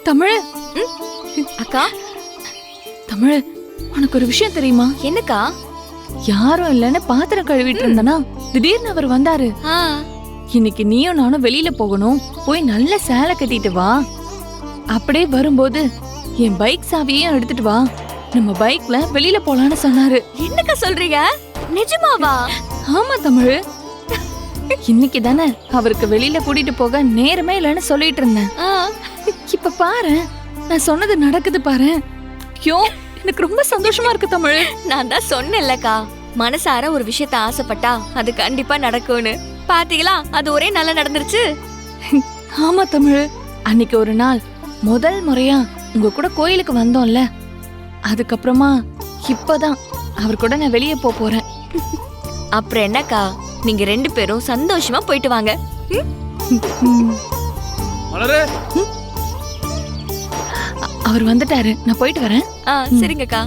தமிழ், அக்கா, தமிழ், உனக்கு ஒரு விஷயம் தெரியுமா? என்னக்கா? யாரும் இல்லன்னு பாத்திரம் கழுவிட்டு இருந்தனா திடீர்னு அவர் வந்தாரு. இன்னைக்கு நீயும் நானும் வெளியில போகணும், போய் நல்ல சேலை கட்டிட்டு வா. அப்படியே வரும்போது என் பைக் சாவியையும் எடுத்துட்டு வா, நம்ம பைக்ல வெளியில போலான்னு சொன்னாரு. என்னக்கா சொல்றீங்க? நிஜமாவா? ஆமா தமிழ், இன்னைக்கு தானே அவருக்கு வெளியில கூட்டிட்டு போக நேரமே இல்லைன்னு சொல்லிட்டு இருந்தேன். இப்ப பாரு, நான் சொன்னது நடக்குது பாரு. ஐயோ, எனக்கு ரொம்ப சந்தோஷமா இருக்கு தமிழ். நான் தான் சொன்னேன்லக்கா, மனசார ஒரு விஷயத்த ஆசைப்பட்டா அது கண்டிப்பா நடக்கும்னு. பாத்தீங்களா, அது ஒரே நல்லா நடந்துருச்சு. ஆமா தமிழ், அன்னைக்கு ஒரு நாள் முதல் முறையா உங்க கூட கோயிலுக்கு வந்தோம்ல, அதுக்கப்புறமா இப்பதான் அவர் கூட நான் வெளியே போறேன். அப்புறம் என்னக்கா, நீங்க 2 பேரும் சந்தோஷமா போயிட்டு வாங்க. அவர் வந்துட்டாரு, நான் போயிட்டு வரேன். சரிங்கக்கா.